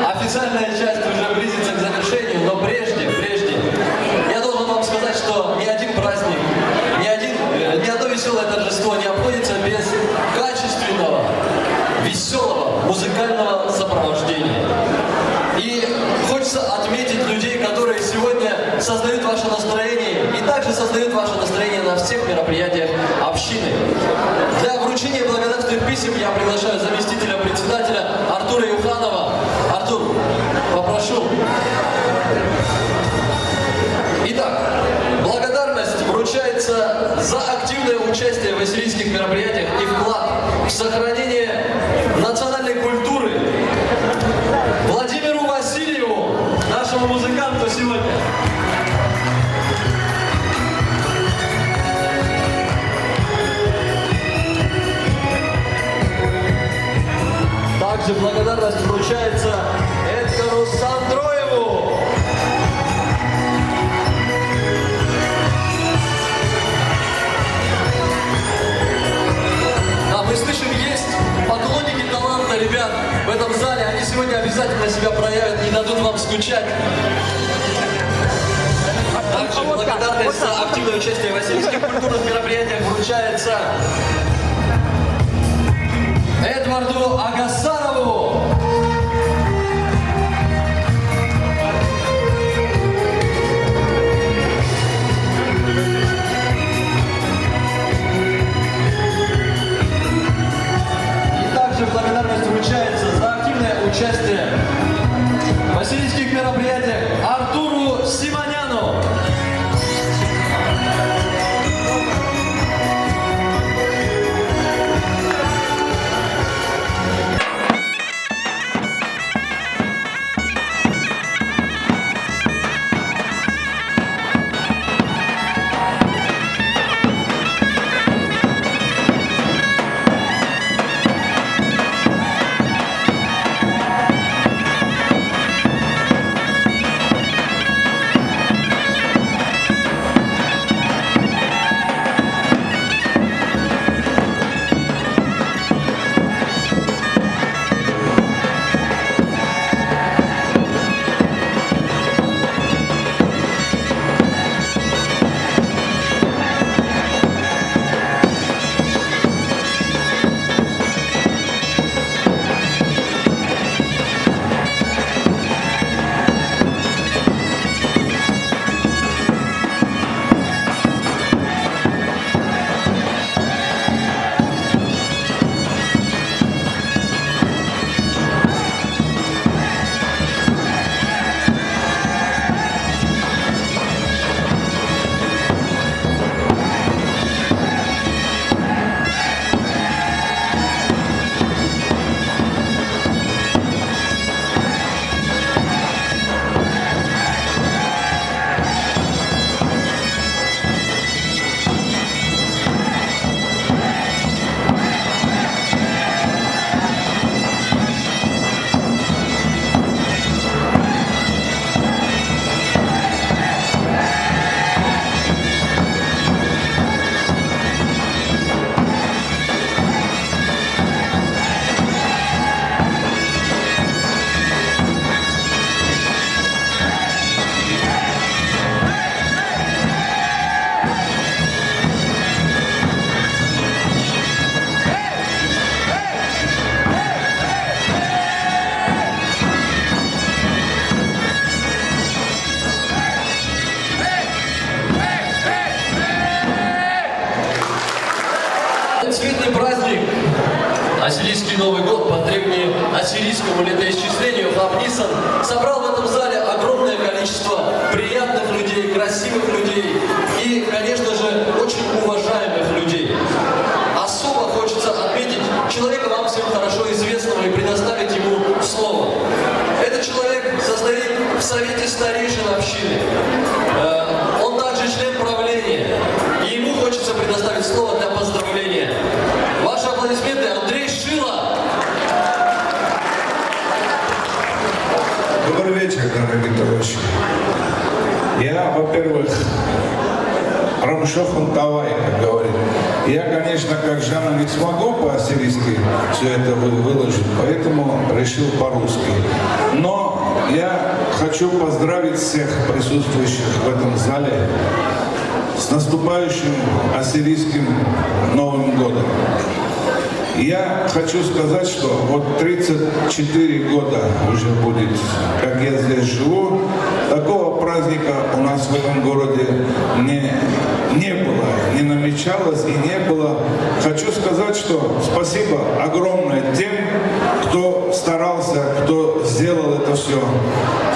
Официальная часть уже близится к завершению, но прежде, я должен вам сказать, что ни один праздник, ни одно веселое торжество не обходится без качественного, веселого музыкального сопровождения. И хочется отметить людей, которые сегодня создают ваше настроение и также создают ваше настроение на всех мероприятиях общины. Для вручения благодарственных писем я приглашаю заместителя председателя Артура Юханова. Артур, попрошу. Итак, благодарность вручается за активное участие в василийских мероприятиях и вклад в сохранение национальной культуры Владимиру Васильеву, нашему музыканту сегодня. Также благодарность вручается Эдгару Сандроеву. Да, мы слышим, есть поклонники таланта, ребят, в этом зале. Они сегодня обязательно себя проявят, не дадут вам скучать. Также благодарность за активное участие в васильских культурных мероприятиях вручается Эдварду Агасарову. И также благодарность вручается за активное участие в василийских мероприятиях Артуру Симоняну. Цветный праздник, ассирийский Новый год, по древнеассирийскому летоисчислению Хабнисан, собрал в этом зале огромное количество приятных людей, красивых людей и, конечно же, очень уважаемых людей. Особо хочется отметить человека вам всем хорошо известного и предоставить ему слово. Этот человек состоит в Совете старейшин общины. Он также член правления. И ему хочется предоставить слово для поздравления. Ваши аплодисменты, Андрей Шила. Добрый вечер, дорогие товарищи. Я, во-первых, Рамшохан Тавай, как говорит. Я, конечно, как Жанна не смогу по-ассирийски все это выложить, поэтому решил по-русски. Но я хочу поздравить всех присутствующих в этом зале с наступающим ассирийским Новым годом. Я хочу сказать, что вот 34 года уже будет, как я здесь живу, такого праздника у нас в этом городе не было, не намечалось и не было. Хочу сказать, что спасибо огромное тем, кто старался, кто сделал это все.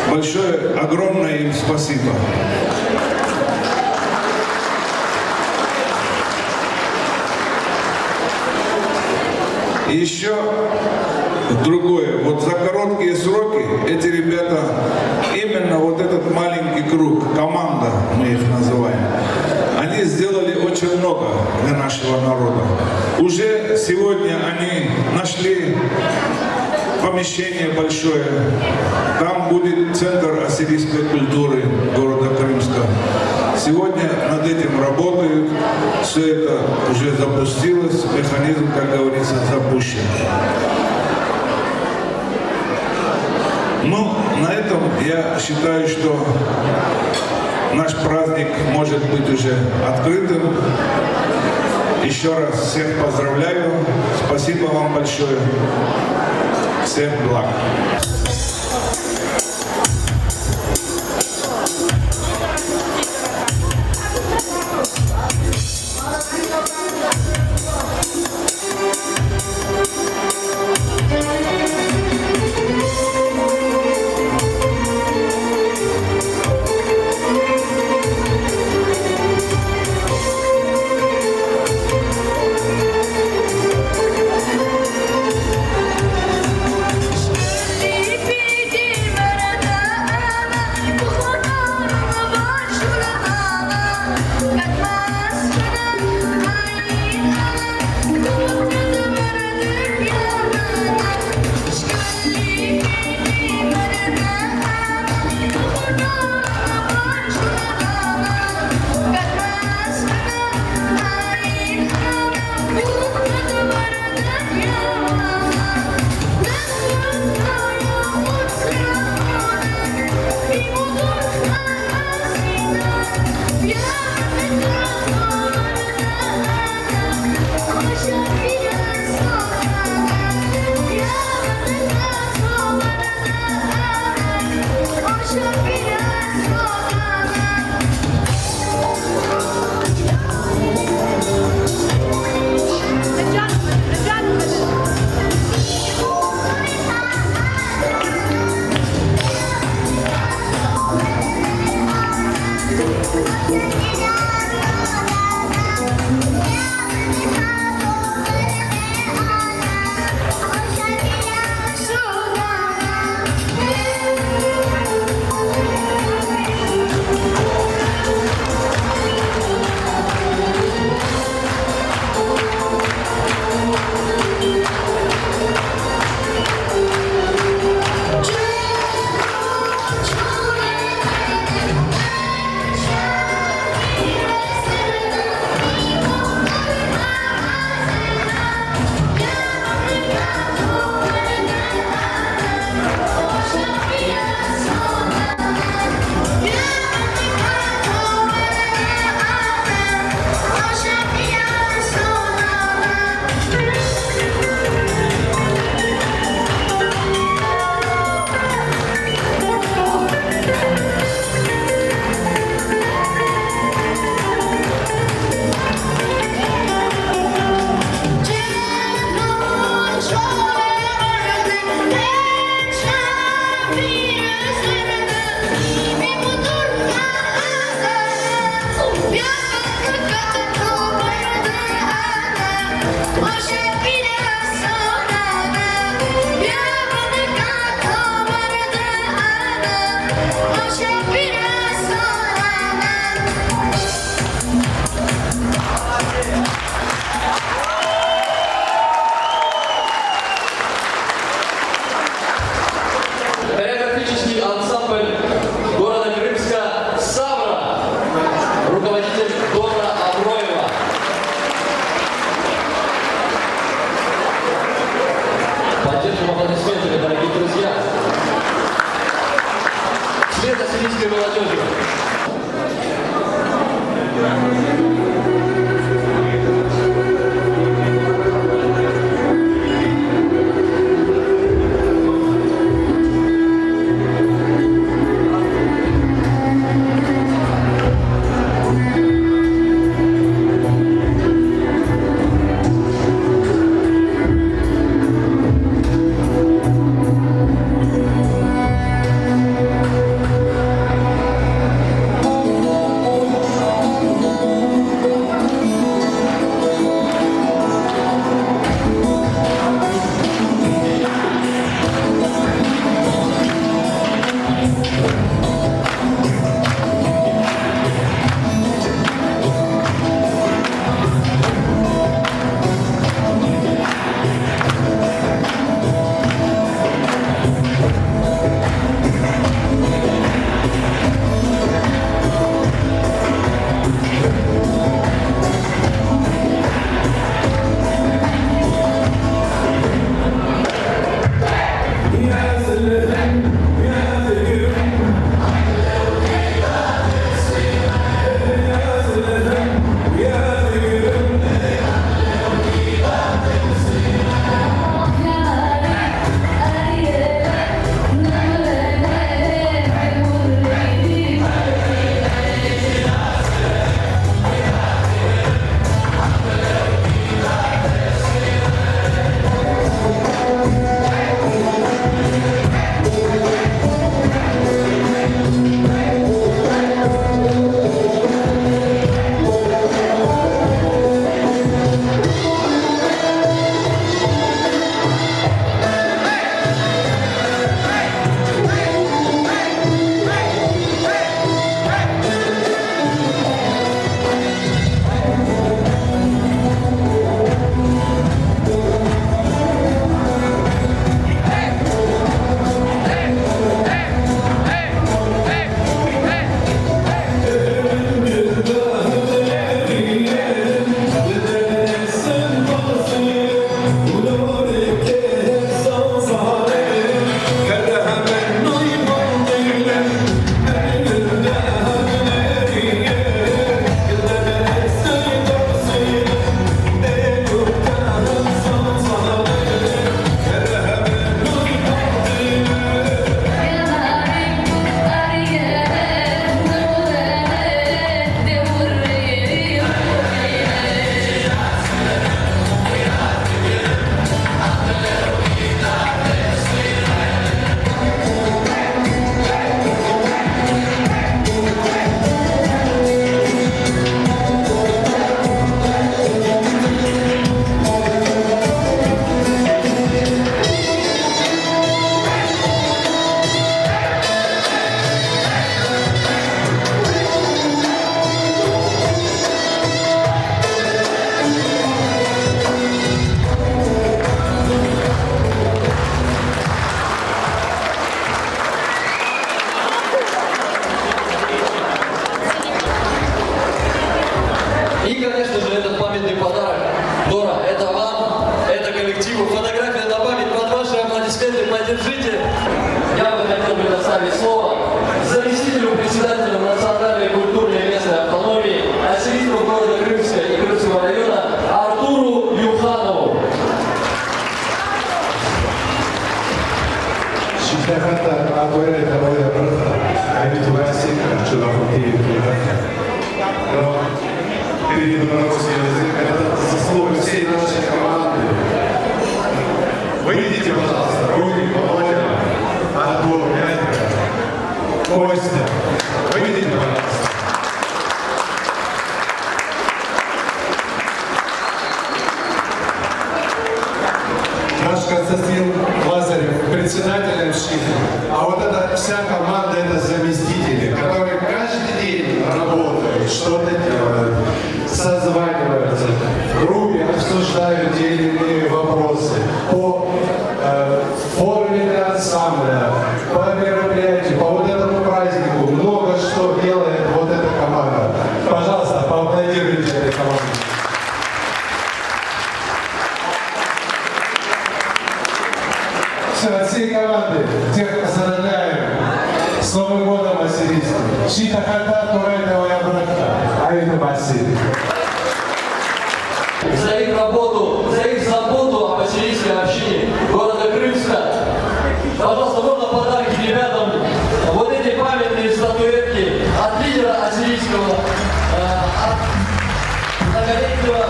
Большое, огромное им спасибо. И еще другое. Вот за короткие сроки эти ребята, именно вот этот маленький круг, команда, мы их называем, они сделали очень много для нашего народа. Уже сегодня они нашли помещение большое. Там будет центр ассирийской культуры города Крымска. Сегодня над этим работают. Все это уже запустилось. Механизм, как говорится, запущен. Ну, на этом я считаю, что наш праздник может быть уже открытым. Еще раз всех поздравляю. Спасибо вам большое. Всех благ. передать слово заместителю председателя национальной культурной местной автономии ассирийского города Крымска и Крымского района Артуру Юханову. Перейду на русский язык. Это заслуга всей нашей команды. Выйдите, пожалуйста, руки, Володя, Артур, Костя. Выйдите, пожалуйста. Наш Константин Лазарев председателем ШИФа, а вот эта вся команда это заместители, которые каждый день работают, что-то делают, созваниваются, в группе обсуждают те или иные вопросы по форме ансамбля, по мероприятию, по вот этому празднику. Много что делает вот эта команда. Пожалуйста, поаплодируйте этой команде. Все, от всей команды, всех поздравляем с Новым годом ассирийским. Шита хата, турайда, я брака. А это Басили. За их работу, за их заботу об ассирийской общине города Крымска. Пожалуйста, можно подарки ребятам. Вот эти памятные статуэтки от лидера ассирийского, от многолетнего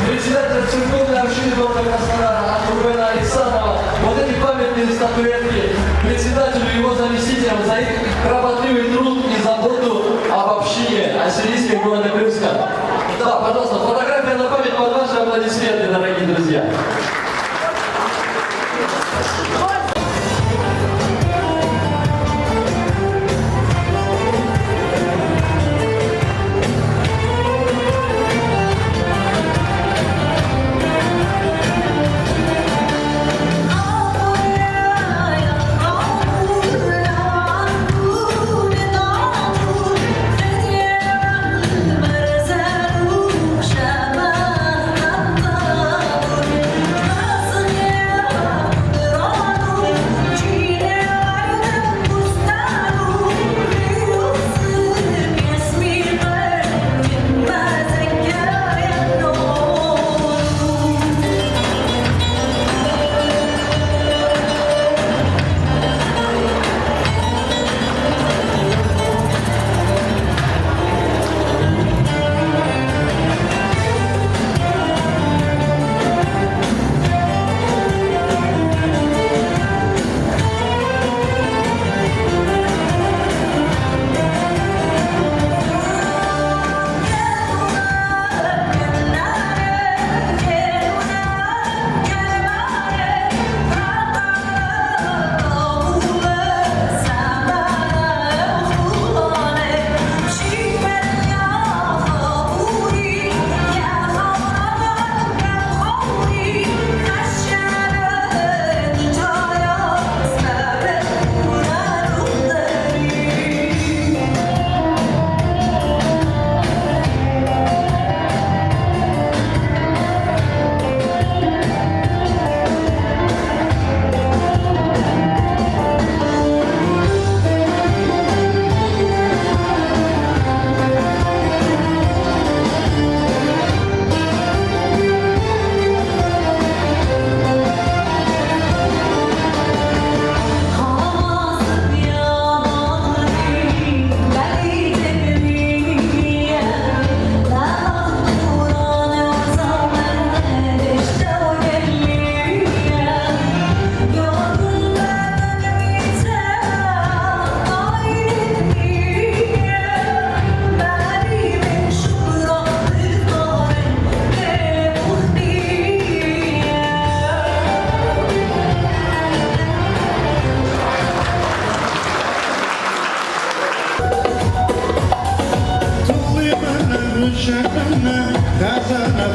председателя церковной общины города Краснодара, от Рубена Александрова. Вот эти памятные статуэтки председателю и его заместителям за их кропотливый труд и заботу об общине ассирийской города Крымска. Да, пожалуйста, фотография на память под ваши аплодисменты, дорогие друзья. Sayın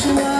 说。